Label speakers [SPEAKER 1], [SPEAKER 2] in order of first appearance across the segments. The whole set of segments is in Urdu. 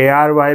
[SPEAKER 1] ARY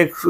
[SPEAKER 1] 1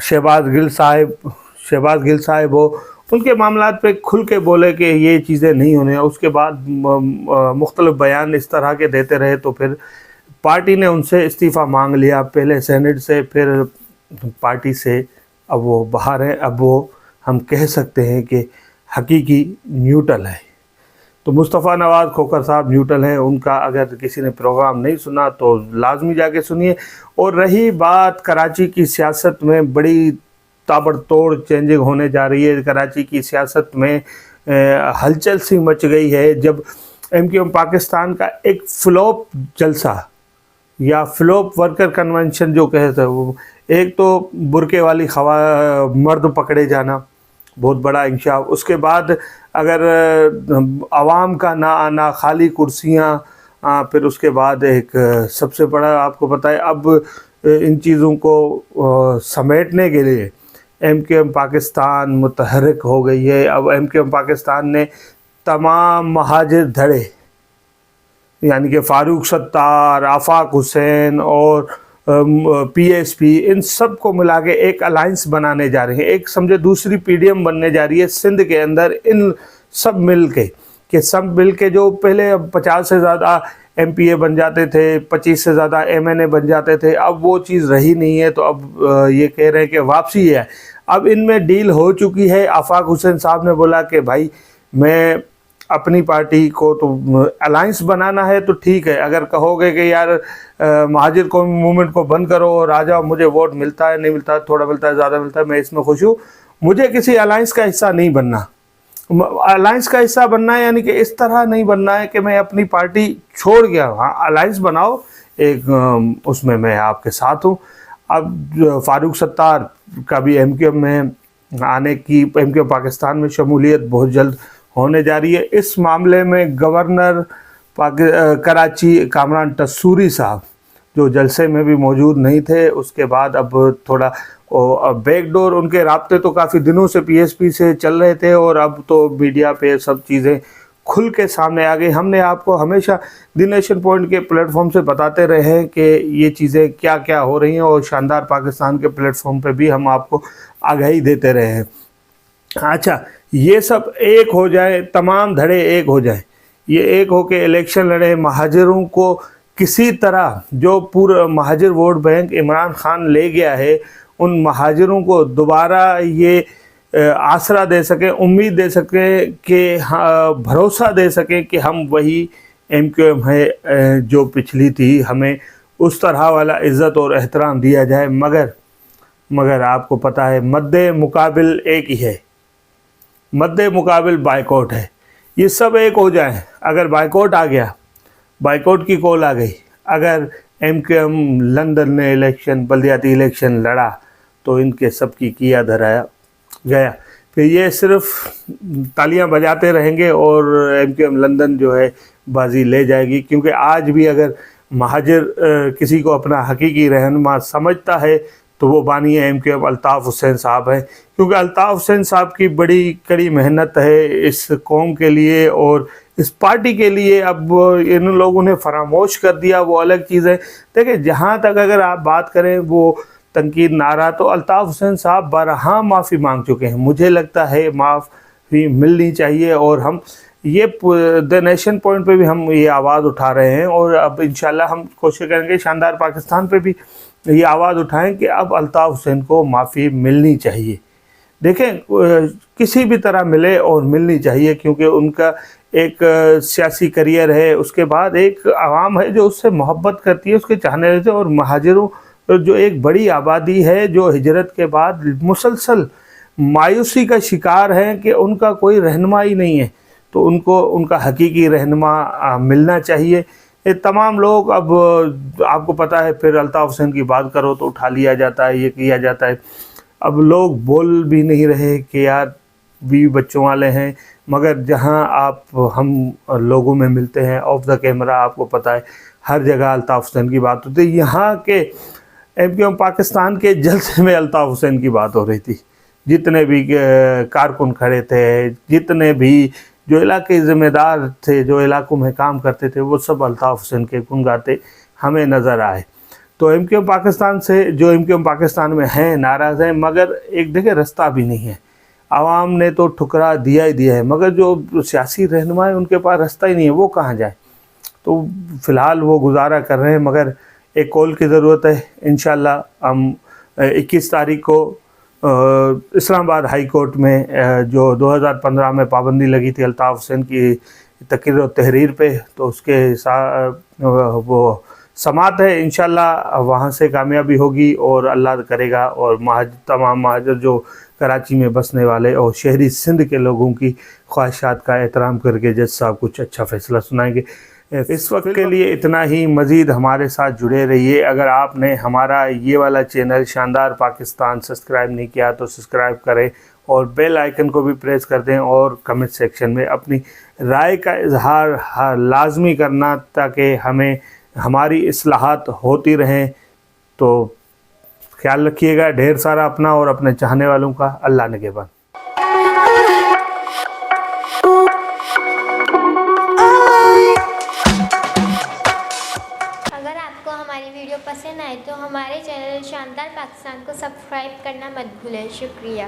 [SPEAKER 1] شہباز گل صاحب ہو، ان کے معاملات پہ کھل کے بولے کہ یہ چیزیں نہیں ہونے، اس کے بعد مختلف بیان اس طرح کے دیتے رہے، تو پھر پارٹی نے ان سے استعفیٰ مانگ لیا، پہلے سینٹ سے پھر پارٹی سے، اب وہ باہر ہیں، اب وہ ہم کہہ سکتے ہیں کہ حقیقی نیوٹرل ہے۔ تو مصطفیٰ نواز کھوکھر صاحب نیوٹرل ہیں، ان کا اگر کسی نے پروگرام نہیں سنا تو لازمی جا کے سنیے۔ اور رہی بات کراچی کی سیاست میں بڑی تابڑ توڑ چینجنگ ہونے جا رہی ہے، کراچی کی سیاست میں ہلچل سی مچ گئی ہے جب ایم کیو ایم پاکستان کا ایک فلوپ جلسہ یا فلوپ ورکر کنونشن جو کہتے ہیں، وہ ایک تو برقعے والی مرد پکڑے جانا، بہت بڑا انکشاف، اس کے بعد اگر عوام کا نہ آنا، خالی کرسیاں، پھر اس کے بعد ایک سب سے بڑا آپ کو پتہ ہے اب ان چیزوں کو سمیٹنے کے لیے ایم کیو ایم پاکستان متحرک ہو گئی ہے۔ اب ایم کیو ایم پاکستان نے تمام مہاجر دھڑے یعنی کہ فاروق ستار، آفاق حسین اور پی ایس پی، ان سب کو ملا کے ایک الائنس بنانے جا رہے ہیں، ایک سمجھے دوسری پی ڈی ایم بننے جا رہی ہے سندھ کے اندر، ان سب مل کے جو پہلے 50 سے زیادہ ایم پی اے بن جاتے تھے، 25 سے زیادہ ایم این اے بن جاتے تھے، اب وہ چیز رہی نہیں ہے، تو اب یہ کہہ رہے ہیں کہ واپسی ہے۔ اب ان میں ڈیل ہو چکی ہے، آفاق حسین صاحب نے بولا کہ بھائی میں اپنی پارٹی کو تو الائنس بنانا ہے تو ٹھیک ہے، اگر کہو گے کہ یار مہاجر قومی موومنٹ کو بند کرو اور آ جاؤ، مجھے ووٹ ملتا ہے نہیں ملتا ہے، تھوڑا ملتا ہے زیادہ ملتا ہے، میں اس میں خوش ہوں، مجھے کسی الائنس کا حصہ نہیں بننا۔ الائنس کا حصہ بننا ہے یعنی کہ اس طرح نہیں بننا ہے کہ میں اپنی پارٹی چھوڑ گیا، ہاں الائنس بناؤ ایک، اس میں آپ کے ساتھ ہوں۔ اب فاروق ستار کا بھی ایم کیو ایم میں آنے کی، ایم کیو ایم پاکستان میں شمولیت بہت جلد ہونے جا رہی ہے۔ اس معاملے میں گورنر کراچی کامران ٹسوری صاحب جو جلسے میں بھی موجود نہیں تھے، اس کے بعد اب تھوڑا بیک ڈور ان کے رابطے تو کافی دنوں سے پی ایس پی سے چل رہے تھے، اور اب تو میڈیا پہ سب چیزیں کھل کے سامنے آ گئی۔ ہم نے آپ کو ہمیشہ دی نیشن پوائنٹ کے پلیٹ فارم سے بتاتے رہے ہیں کہ یہ چیزیں کیا کیا ہو رہی ہیں، اور شاندار پاکستان کے پلیٹ فارم پہ بھی ہم آپ کو آگاہی دیتے رہے ہیں۔ اچھا، یہ سب ایک ہو جائے، تمام دھڑے ایک ہو جائیں، یہ ایک ہو کہ الیکشن لڑے، مہاجروں کو کسی طرح جو پورا مہاجر ووٹ بینک عمران خان لے گیا ہے، ان مہاجروں کو دوبارہ یہ آسرا دے سکیں، امید دے سکیں کہ بھروسہ دے سکیں کہ ہم وہی ایم کیو ایم ہے جو پچھلی تھی، ہمیں اس طرح والا عزت اور احترام دیا جائے۔ مگر آپ کو پتہ ہے مد مقابل ایک ہی ہے، مد مقابل بائیکاٹ ہے۔ یہ سب ایک ہو جائیں، اگر بائیکاٹ آ گیا، بائیکاٹ کی کال آ گئی، اگر ایم کیو ایم لندن نے الیکشن، بلدیاتی الیکشن لڑا، تو ان کے سب کی کیا دھرایا گیا، پھر یہ صرف تالیاں بجاتے رہیں گے اور ایم کیو ایم لندن جو ہے بازی لے جائے گی۔ کیونکہ آج بھی اگر مہاجر کسی کو اپنا حقیقی رہنما سمجھتا ہے تو وہ بانی M Q M Altaf Hussain صاحب ہیں، کیونکہ الطاف حسین صاحب کی بڑی کڑی محنت ہے اس قوم کے لیے اور اس پارٹی کے لیے۔ اب ان لوگوں نے فراموش کر دیا، وہ الگ چیز ہے۔ دیکھیں، جہاں تک اگر آپ بات کریں وہ تنقید نعرہ، تو الطاف حسین صاحب بارہا معافی مانگ چکے ہیں، مجھے لگتا ہے معافی ملنی چاہیے، اور ہم یہ دی نیشن پوائنٹ پہ بھی ہم یہ آواز اٹھا رہے ہیں، اور اب انشاءاللہ ہم کوشش کریں گے شاندار پاکستان پہ بھی یہ آواز اٹھائیں کہ اب الطاف حسین کو معافی ملنی چاہیے۔ دیکھیں، کسی بھی طرح ملے اور ملنی چاہیے، کیونکہ ان کا ایک سیاسی کریئر ہے، اس کے بعد ایک عوام ہے جو اس سے محبت کرتی ہے، اس کے چاہنے رہتے ہیں، اور مہاجروں جو ایک بڑی آبادی ہے جو ہجرت کے بعد مسلسل مایوسی کا شکار ہیں کہ ان کا کوئی رہنما ہی نہیں ہے، تو ان کو ان کا حقیقی رہنما ملنا چاہیے۔ یہ تمام لوگ، اب آپ کو پتہ ہے پھر الطاف حسین کی بات کرو تو اٹھا لیا جاتا ہے، یہ کیا جاتا ہے۔ اب لوگ بول بھی نہیں رہے کہ یار بیوی بچوں والے ہیں، مگر جہاں ہم لوگوں میں ملتے ہیں آف دا کیمرہ، آپ کو پتہ ہے ہر جگہ الطاف حسین کی بات ہوتی ہے۔ یہاں کے ایم کیو ایم پاکستان کے جلسے میں الطاف حسین کی بات ہو رہی تھی، جتنے بھی کارکن کھڑے تھے، جتنے بھی جو علاقے ذمہ دار تھے، جو علاقوں میں کام کرتے تھے، وہ سب الطاف حسین کے گن گاتے ہمیں نظر آئے۔ تو ایم کیو ایم پاکستان سے جو ایم کیو ایم پاکستان میں ہیں ناراض ہیں، مگر ایک دیکھیں رستہ بھی نہیں ہے. عوام نے تو ٹھکرا دیا ہی دیا ہے، مگر جو سیاسی رہنما ہیں ان کے پاس رستہ ہی نہیں ہے، وہ کہاں جائیں. تو فی الحال وہ گزارا کر رہے ہیں، مگر ایک کال کی ضرورت ہے. انشاءاللہ ہم 21 تاریخ کو اسلام آباد ہائی کورٹ میں جو 2015 میں پابندی لگی تھی الطاف حسین کی تقریر و تحریر پہ، تو اس کے وہ سماعت ہے. انشاءاللہ وہاں سے کامیابی ہوگی اور اللہ کرے گا، اور تمام مہاجر جو کراچی میں بسنے والے اور شہری سندھ کے لوگوں کی خواہشات کا احترام کر کے جج صاحب کچھ اچھا فیصلہ سنائیں گے. اس وقت کے لیے اتنا ہی. مزید ہمارے ساتھ جڑے رہیے. اگر آپ نے ہمارا یہ والا چینل شاندار پاکستان سبسکرائب نہیں کیا تو سبسکرائب کریں اور بیل آئیکن کو بھی پریس کر دیں، اور کمنٹ سیکشن میں اپنی رائے کا اظہار لازمی کرنا تاکہ ہماری اصلاحات ہوتی رہیں. تو خیال رکھیے گا ڈھیر سارا اپنا اور اپنے چاہنے والوں کا. اللہ نگہبان.
[SPEAKER 2] اگر آپ کو ہماری ویڈیو پسند آئے تو ہمارے چینل شاندار پاکستان کو سبسکرائب کرنا مت بھولیں. شکریہ.